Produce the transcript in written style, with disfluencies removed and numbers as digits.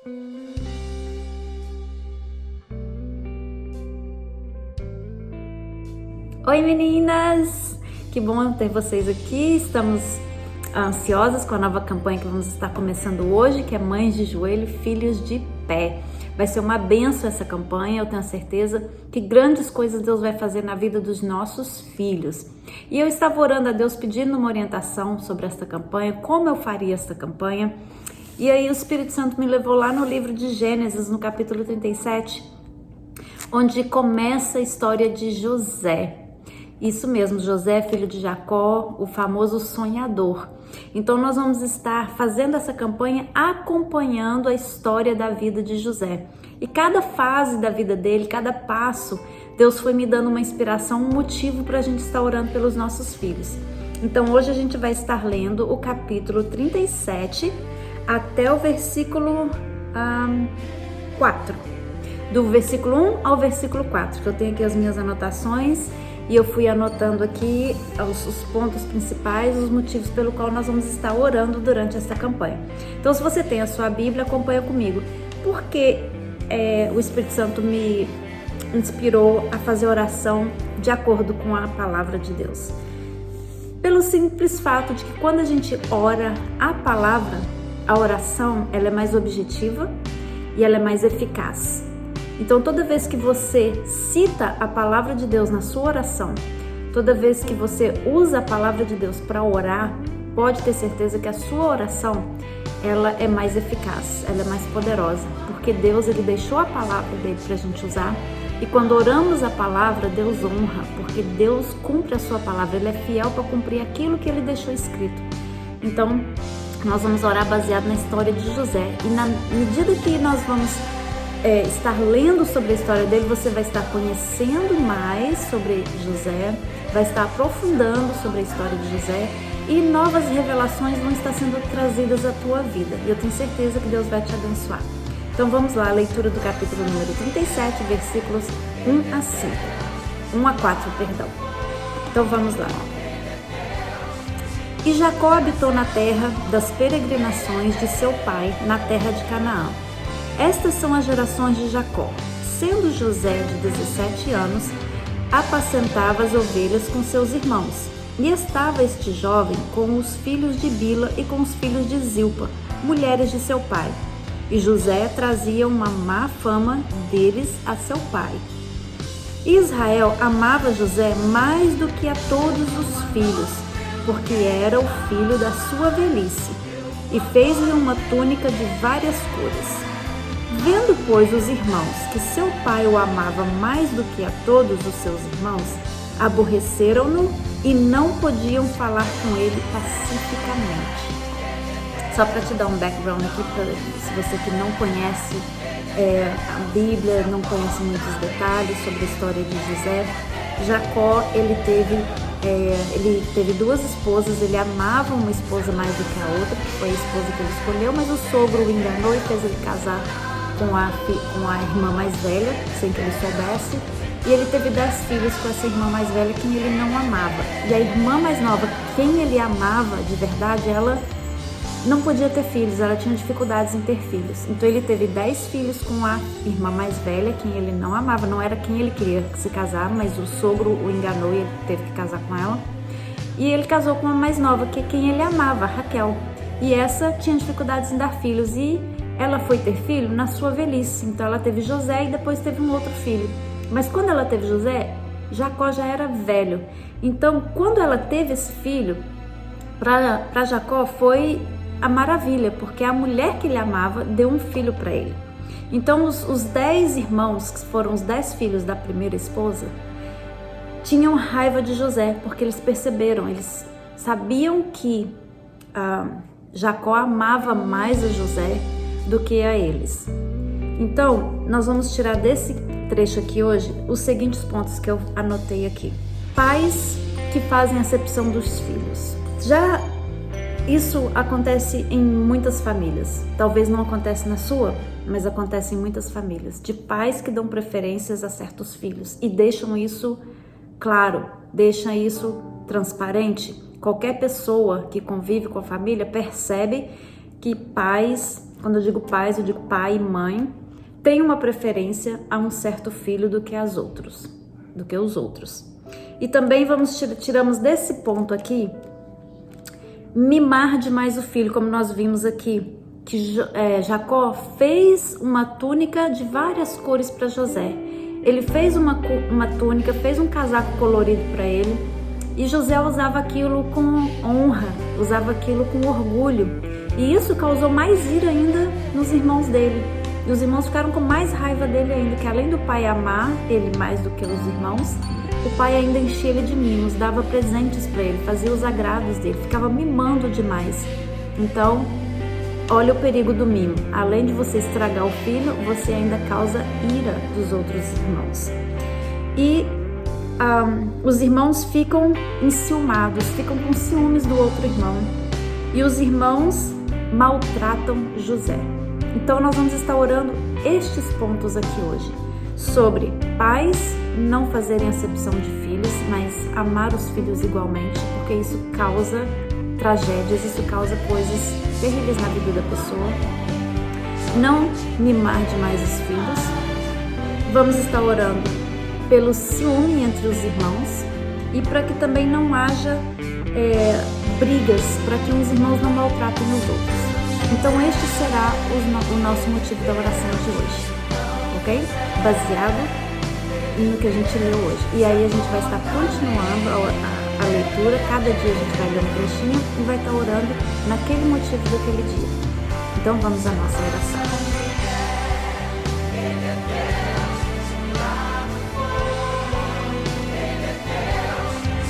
Oi meninas, que bom ter vocês aqui. Estamos ansiosas com a nova campanha que vamos estar começando hoje, que é Mães de Joelho, Filhos de Pé. Vai ser uma bênção essa campanha, eu tenho certeza que grandes coisas Deus vai fazer na vida dos nossos filhos. E eu estava orando a Deus pedindo uma orientação sobre esta campanha, como eu faria esta campanha. E aí o Espírito Santo me levou lá no livro de Gênesis, no capítulo 37, onde começa a história de José. Isso mesmo, José, filho de Jacó, o famoso sonhador. Então nós vamos estar fazendo essa campanha acompanhando a história da vida de José. E cada fase da vida dele, cada passo, Deus foi me dando uma inspiração, um motivo para a gente estar orando pelos nossos filhos. Então hoje a gente vai estar lendo o capítulo 37 até o versículo 4. Do versículo 1 ao versículo 4, que eu tenho aqui as minhas anotações. E eu fui anotando aqui os pontos principais, os motivos pelo qual nós vamos estar orando durante essa campanha. Então, se você tem a sua Bíblia, acompanha comigo. Porque o Espírito Santo me inspirou a fazer oração de acordo com a palavra de Deus. Pelo simples fato de que quando a gente ora a palavra, a oração, ela é mais objetiva e ela é mais eficaz. Então, toda vez que você cita a palavra de Deus na sua oração, toda vez que você usa a palavra de Deus para orar, pode ter certeza que a sua oração, ela é mais eficaz, ela é mais poderosa, porque Deus, ele deixou a palavra dele para a gente usar, e quando oramos a palavra, Deus honra, porque Deus cumpre a sua palavra, ele é fiel para cumprir aquilo que ele deixou escrito. Então, nós vamos orar baseado na história de José, e na medida que nós vamos estar lendo sobre a história dele, você vai estar conhecendo mais sobre José, vai estar aprofundando sobre a história de José e novas revelações vão estar sendo trazidas à tua vida. E eu tenho certeza que Deus vai te abençoar. Então vamos lá, a leitura do capítulo número 37, versículos 1 a 5. 1 a 4, perdão. Então vamos lá. E Jacó habitou na terra das peregrinações de seu pai, na terra de Canaã. Estas são as gerações de Jacó. Sendo José de 17 anos, apacentava as ovelhas com seus irmãos. E estava este jovem com os filhos de Bila e com os filhos de Zilpa, mulheres de seu pai. E José trazia uma má fama deles a seu pai. E Israel amava José mais do que a todos os filhos, porque era o filho da sua velhice, e fez-lhe uma túnica de várias cores. Vendo, pois, os irmãos que seu pai o amava mais do que a todos os seus irmãos, aborreceram-no e não podiam falar com ele pacificamente. Só para te dar um background aqui, se você que não conhece a Bíblia, não conhece muitos detalhes sobre a história de José, Jacó, ele teve duas esposas, ele amava uma esposa mais do que a outra, que foi a esposa que ele escolheu, mas o sogro o enganou e fez ele casar com a irmã mais velha, sem que ele soubesse, e ele teve 10 filhos com essa irmã mais velha, quem ele não amava. E a irmã mais nova, quem ele amava de verdade, ela não podia ter filhos, ela tinha dificuldades em ter filhos. Então ele teve 10 filhos com a irmã mais velha, quem ele não amava, não era quem ele queria se casar, mas o sogro o enganou e ele teve que casar com ela. E ele casou com a mais nova, que é quem ele amava, Raquel. E essa tinha dificuldades em dar filhos, e ela foi ter filho na sua velhice. Então ela teve José e depois teve um outro filho. Mas quando ela teve José, Jacó já era velho. Então quando ela teve esse filho, para Jacó foi a maravilha, porque a mulher que ele amava deu um filho para ele. Então os 10 irmãos, que foram os 10 filhos da primeira esposa, tinham raiva de José, porque eles perceberam, eles sabiam que Jacó amava mais a José do que a eles. Então, nós vamos tirar desse trecho aqui hoje os seguintes pontos que eu anotei aqui. Pais que fazem acepção dos filhos. Já isso acontece em muitas famílias. Talvez não acontece na sua, mas acontece em muitas famílias. De pais que dão preferências a certos filhos e deixam isso claro, deixam isso transparente. Qualquer pessoa que convive com a família percebe que pais quando eu digo pais, eu digo pai e mãe, têm uma preferência a um certo filho do que os outros. E também tiramos desse ponto aqui, mimar demais o filho, como nós vimos aqui, que Jacó fez uma túnica de várias cores para José. Ele fez uma túnica, fez um casaco colorido para ele, e José usava aquilo com honra, usava aquilo com orgulho, e isso causou mais ira ainda nos irmãos dele. E os irmãos ficaram com mais raiva dele ainda, que além do pai amar ele mais do que os irmãos, o pai ainda enchia ele de mimos, dava presentes para ele, fazia os agrados dele, ficava mimando demais. Então, olha o perigo do mimo. Além de você estragar o filho, você ainda causa ira dos outros irmãos. E os irmãos ficam enciumados, ficam com ciúmes do outro irmão. E os irmãos maltratam José. Então nós vamos estar orando estes pontos aqui hoje. Sobre pais não fazerem acepção de filhos, mas amar os filhos igualmente, porque isso causa tragédias, isso causa coisas terríveis na vida da pessoa. Não mimar demais os filhos. Vamos estar orando pelo ciúme entre os irmãos e para que também não haja brigas, para que uns irmãos não maltratem os outros. Então este será o nosso motivo da oração de hoje, ok? Baseado no que a gente leu hoje. E aí a gente vai estar continuando a leitura, cada dia a gente vai ler um trechinho e vai estar orando naquele motivo daquele dia. Então vamos à nossa oração.